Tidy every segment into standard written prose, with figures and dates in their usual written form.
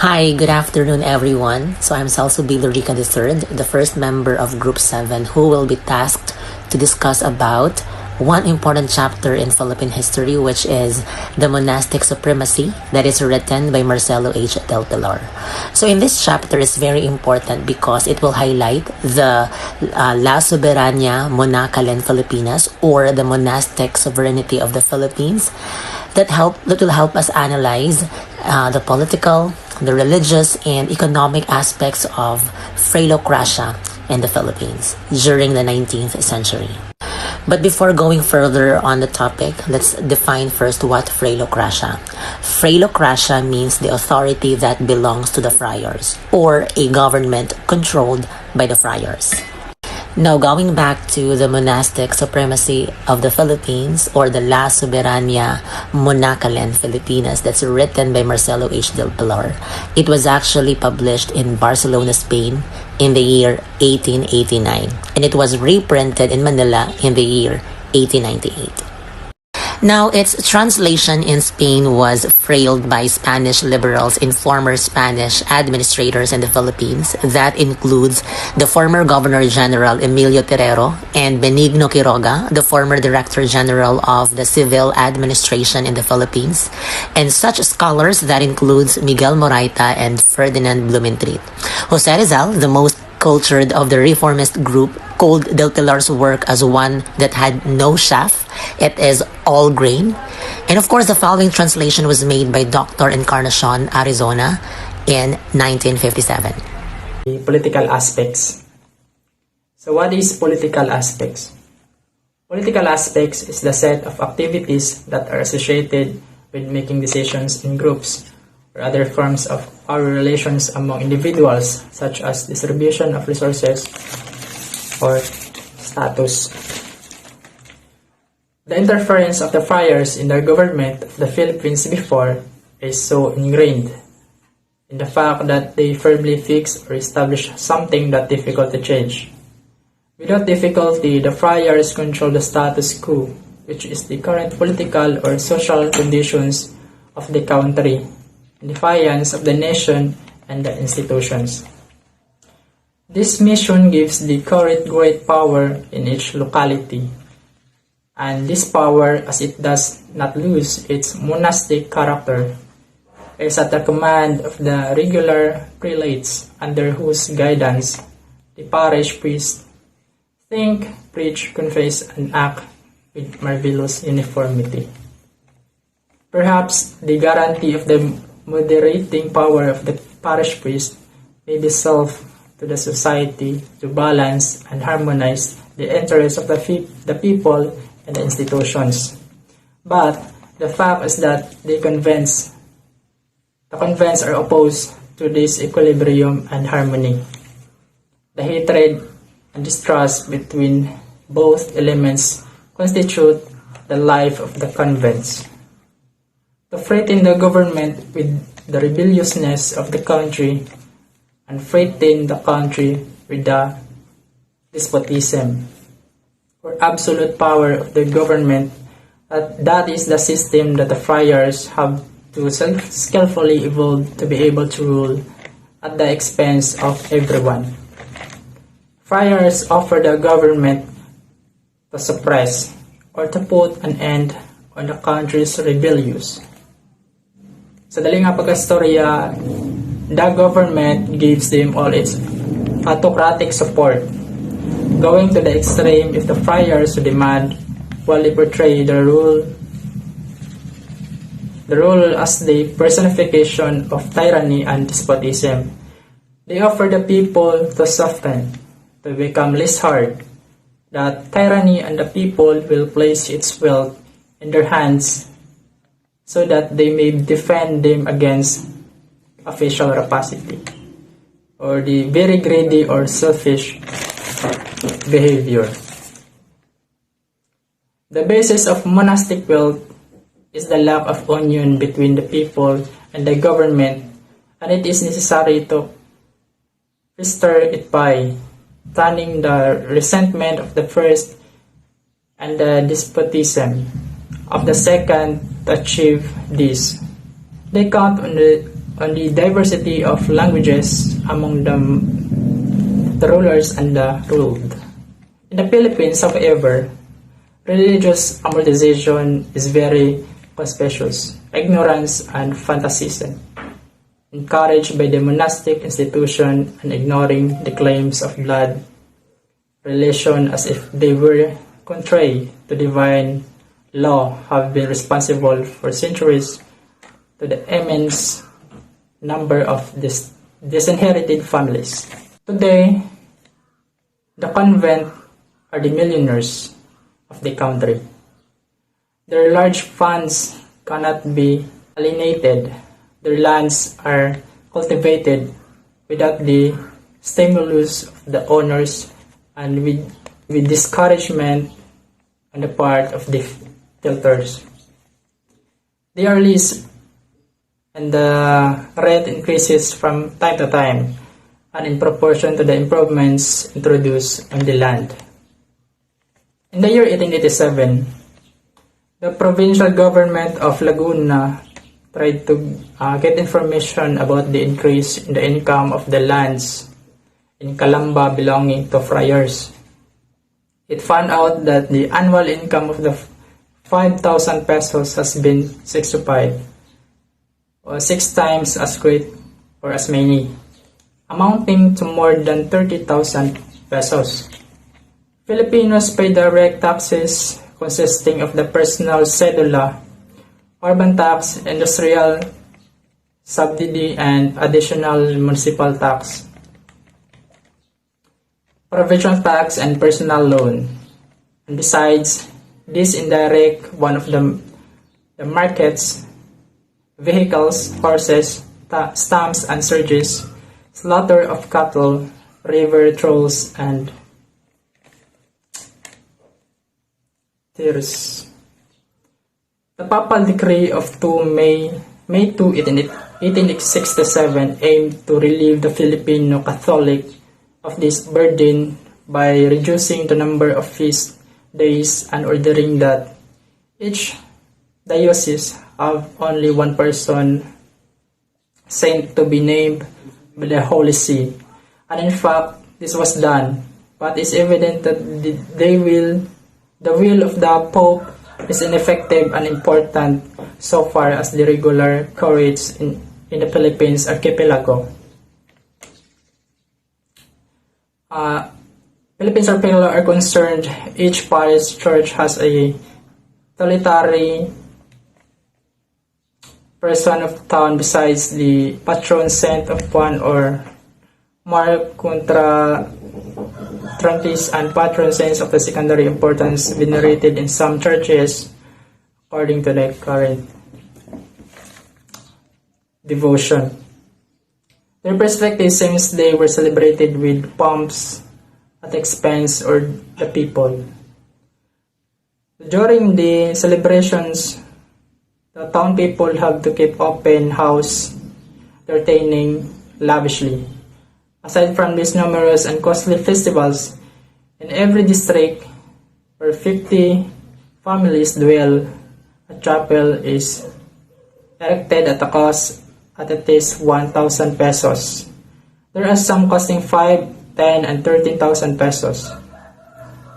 Hi, good afternoon, everyone. So I'm Salsubil Rica III, the first member of Group 7 who will be tasked to discuss about one important chapter in Philippine history, which is the monastic supremacy that is written by Marcelo H. Del Pilar. So in this chapter is very important because it will highlight the La Soberania Monacalen Filipinas, or the monastic sovereignty of the Philippines, that will help us analyze the political, the religious, and economic aspects of Freilocracia in the Philippines during the 19th century. But before going further on the topic, let's define first what Freilocracia. Freilocracia means the authority that belongs to the friars, or a government controlled by the friars. Now, going back to the monastic supremacy of the Philippines, or the La Soberania Monacalen Filipinas, that's written by Marcelo H. Del Pilar. It was actually published in Barcelona, Spain in the year 1889, and it was reprinted in Manila in the year 1898. Now, its translation in Spain was frailed by Spanish liberals in former Spanish administrators in the Philippines. That includes the former Governor General Emilio Terrero and Benigno Quiroga, the former Director General of the Civil Administration in the Philippines, and such scholars that includes Miguel Moraita and Ferdinand Blumentritt. Jose Rizal, the most cultured of the reformist group, called Del Pilar's work as one that had no chaff. It is all grain. And of course, the following translation was made by Dr. Encarnacion Arizona in 1957. The political aspects. So what is political aspects? Political aspects is the set of activities that are associated with making decisions in groups or other forms of our relations among individuals, such as distribution of resources or status. The interference of the friars in the government of the Philippines before is so ingrained in the fact that they firmly fix or establish something that difficult to change. Without difficulty, the friars control the status quo, which is the current political or social conditions of the country, in defiance of the nation and the institutions. This mission gives the current great power in each locality, and this power, as it does not lose its monastic character, is at the command of the regular prelates under whose guidance the parish priests think, preach, confess, and act with marvelous uniformity. Perhaps the guarantee of the moderating power of the parish priest may be solved to the society to balance and harmonize the interests of the people and the institutions. But the fact is that the convents are opposed to this equilibrium and harmony. The hatred and distrust between both elements constitute the life of the convents. To threaten the government with the rebelliousness of the country and threaten the country with the despotism or absolute power of the government, that is the system that the friars have to skillfully evolve to be able to rule at the expense of everyone. Friars offer the government to suppress or to put an end on the country's rebellions. Sa dali nga pagkastorya, the government gives them all its autocratic support, going to the extreme if the friars demand, while they portray the rule as the personification of tyranny and despotism. They offer the people to soften, to become less hard, that tyranny and the people will place its wealth in their hands so that they may defend them against official rapacity or the very greedy or selfish behavior. The basis of monastic wealth is the lack of union between the people and the government, and it is necessary to foster it by turning the resentment of the first and the despotism of the second to achieve this. They count on the on the diversity of languages among the rulers and the ruled. In the Philippines, however, religious amortization is very conspicuous, ignorance and fanaticism, encouraged by the monastic institution and ignoring the claims of blood relation as if they were contrary to divine law, have been responsible for centuries to the immense number of disinherited families. Today, the convent are the millionaires of the country. Their large funds cannot be alienated. Their lands are cultivated without the stimulus of the owners and with discouragement on the part of the tilters. They are leased and the rent increases from time to time and in proportion to the improvements introduced on the land. In the year 1887, the provincial government of Laguna tried to get information about the increase in the income of the lands in Calamba belonging to friars. It found out that the annual income of the 5,000 pesos has been sixtified, or 6 times as great or as many, amounting to more than 30,000 pesos. Filipinos pay direct taxes consisting of the personal cedula, urban tax, industrial subsidy, and additional municipal tax, provincial tax, and personal loan. And besides this indirect, one of the markets, vehicles, horses, stamps and surges, slaughter of cattle, river trolls, and tears. The papal decree of 2 May 2, 1867 aimed to relieve the Filipino Catholic of this burden by reducing the number of feast days and ordering that each diocese have only one person saint to be named by the Holy See. And in fact, this was done, but it's evident that the will of the Pope is ineffective and important so far as the regular curates in the Philippines archipelago. Philippines archipelago are concerned, each parish church has a solitary person of town besides the patron saint of one or more contrantis and patron saints of the secondary importance venerated in some churches according to the current devotion. Their perspective seems they were celebrated with pomps at the expense of the people. During the celebrations, the town people have to keep open house, entertaining lavishly. Aside from these numerous and costly festivals, in every district where 50 families dwell, a chapel is erected at a cost at least 1,000 pesos. There are some costing 5, 10, and 13,000 pesos.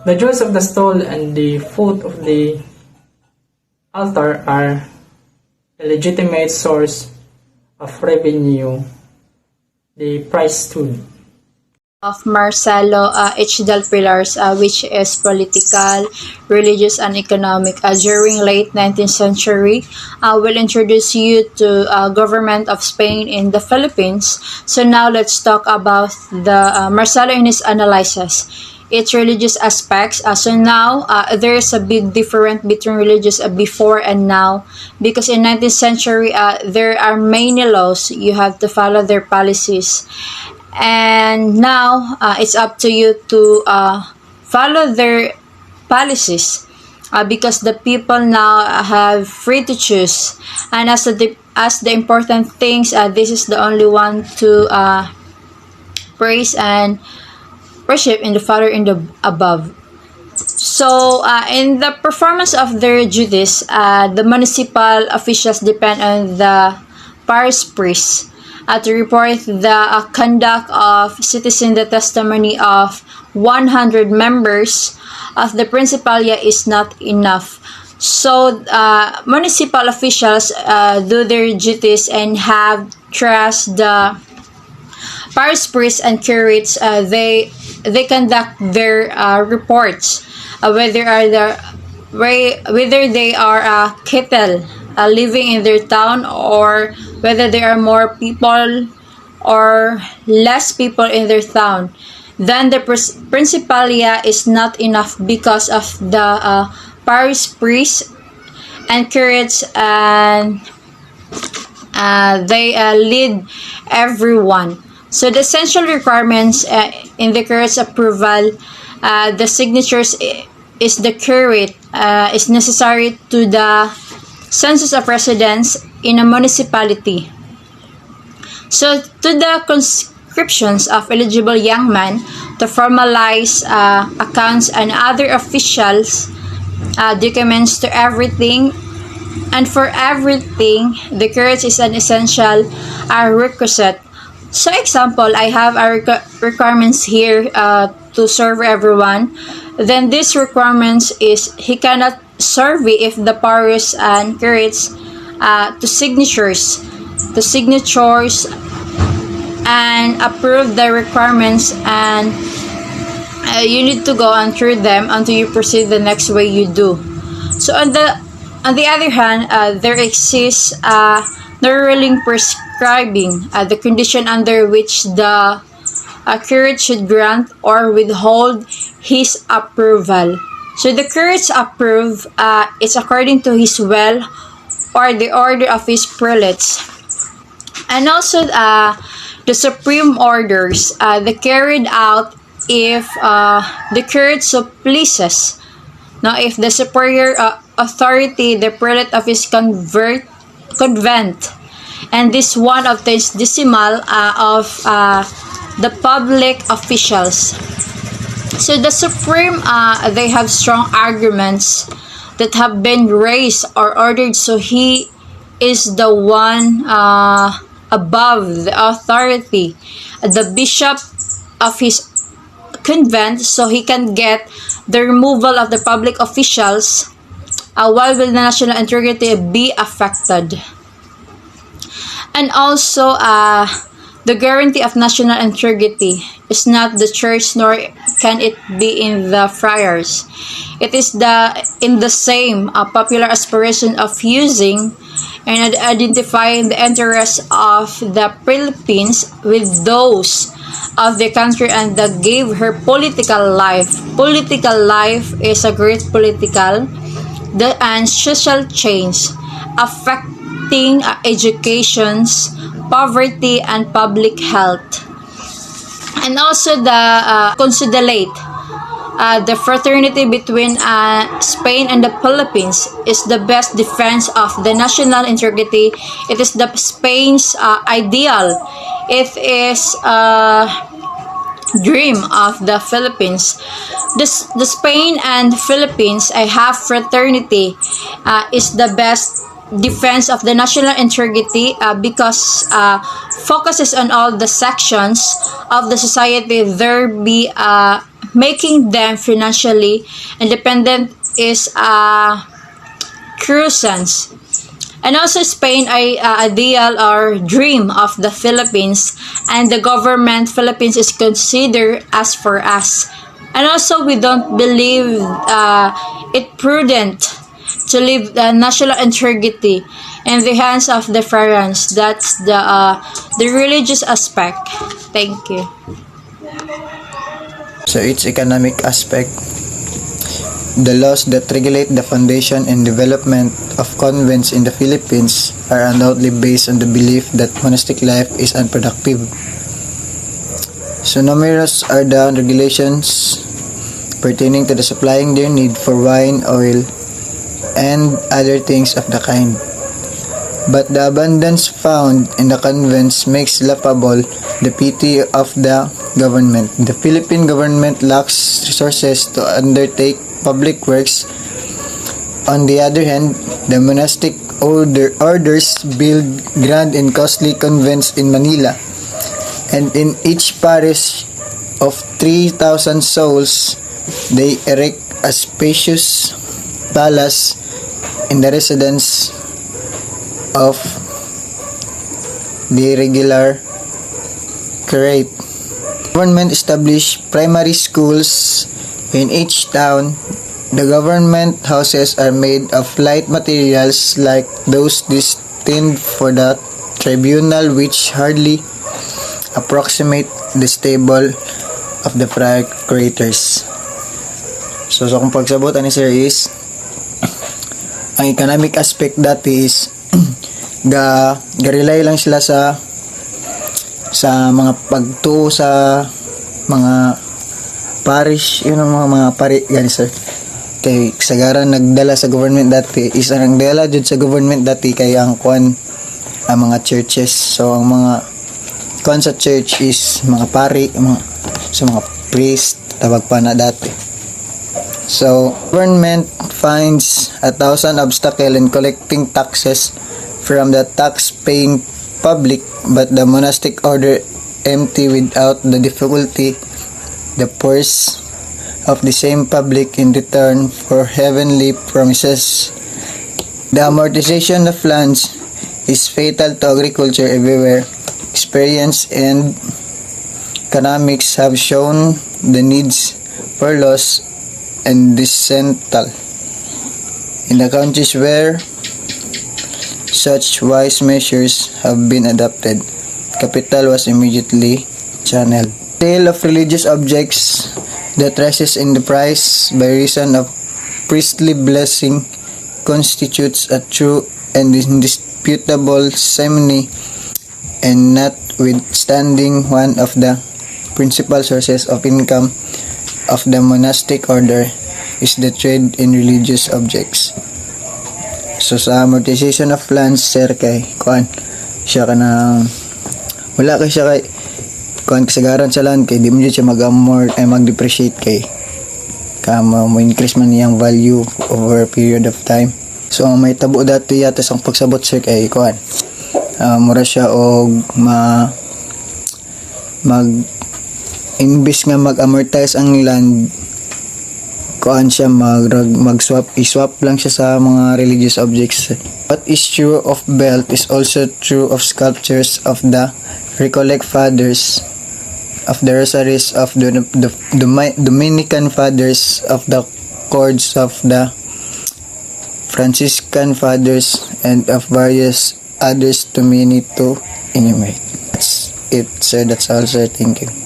The jewels of the stole and the foot of the altar are a legitimate source of revenue. The priesthood of Marcelo H. Del Pilars, which is political, religious, and economic during late 19th century. I will introduce you to government of Spain in the Philippines. So now let's talk about the Marcelo in his analysis. Its religious aspects. So now there is a big difference between religious before and now, because in 19th century there are many laws. You have to follow their policies. And now it's up to you to follow their policies because the people now have free to choose. And as the important things, this is the only one to praise and worship in the Father in the above. So in the performance of their duties, the municipal officials depend on the parish priests to report the conduct of citizen. The testimony of 100 members of the Principalia is not enough. So municipal officials do their duties and have trust the parish priests and curates. They conduct their reports, whether they are cattle living in their town, or whether there are more people or less people in their town. Then the Principalia is not enough because of the parish priests and curates, and they lead everyone. So the essential requirements in the curate's approval, the signatures is the curate is necessary to the census of residents in a municipality. So to the conscriptions of eligible young men to formalize accounts and other officials documents to everything, and for everything the curate is an essential requisite. So example, I have requirements here to serve everyone. Then this requirements is he cannot survey if the parish and curates to signatures and approve the requirements, and you need to go on through them until you proceed the next way you do. So on the other hand, there exists the ruling prescribing the condition under which the curate should grant or withhold his approval. So the curate's approve it's according to his will or the order of his prelates. And also the supreme orders they carried out if the curate so pleases. Now if the superior authority, the prelate of his convent, and this one obtains decimal of the public officials. So the supreme they have strong arguments that have been raised or ordered, so he is the one above the authority, the bishop of his convent, so he can get the removal of the public officials while will the national integrity be affected. And also the guarantee of national integrity is not the church, nor can it be in the friars. It is in the same popular aspiration of using and identifying the interests of the Philippines with those of the country, and that gave her political life. Political life is a great political and social change affecting educations, poverty, and public health. And also the considerate the fraternity between Spain and the Philippines is the best defense of the national integrity. It is the Spain's ideal. It is dream of the Philippines. The Spain and Philippines I have fraternity is the best defense of the national integrity because focuses on all the sections of the society. There be making them financially independent is cruisance. And also Spain ideal or dream of the Philippines, and the government Philippines is considered as for us. And also we don't believe it prudent to leave the national integrity in the hands of the friars. That's the religious aspect. Thank you. So its economic aspect, the laws that regulate the foundation and development of convents in the Philippines are undoubtedly based on the belief that monastic life is unproductive. So numerous are the regulations pertaining to the supplying their need for wine, oil, and other things of the kind. But the abundance found in the convents makes laughable the pity of the government. The Philippine government lacks resources to undertake public works. On the other hand, the monastic orders build grand and costly convents in Manila, and in each parish of 3,000 souls, they erect a spacious palace in the residence of the regular curate. Government established primary schools in each town. The government houses are made of light materials like those destined for the tribunal, which hardly approximate the stable of the procurators. So kung pagsabot ani sir is ang economic aspect dati is ga-rely lang sila sa mga pagtuo sa mga parish, yun ang mga pari gani sir. Kay kasagaran nagdala sa government dati is ang nagdala jud sa government dati kay ang ang mga churches. So ang mga sa church is mga pari, mga priest tawag pa na dati. So government finds 1,000 obstacle in collecting taxes from the tax-paying public, but the monastic order empty without the difficulty the purse of the same public in return for heavenly promises. The amortization of lands is fatal to agriculture everywhere. Experience and economics have shown the needs for laws and dissental. In the countries where such wise measures have been adopted, capital was immediately channeled. Sale of religious objects that rises in the price by reason of priestly blessing constitutes a true and indisputable simony, and notwithstanding one of the principal sources of income of the monastic order is the trade in religious objects. So sa amortization of lands, sir, kay siya ka na wala kay siya kay kasagaran sa land kay di mo siya mag-depreciate kay mo increase man niyang value over a period of time. So may tabo dati yata sa pagsabot, sir, kay mura siya og imbis nga mag-amortize ang land, siya mag-swap lang siya sa mga religious objects. What is true of belt is also true of sculptures of the Recollect Fathers, of the rosaries of the Dominican Fathers, of the cords of the Franciscan Fathers, and of various others too many to enumerate. That's it, sir. That's all, sir. Thank you.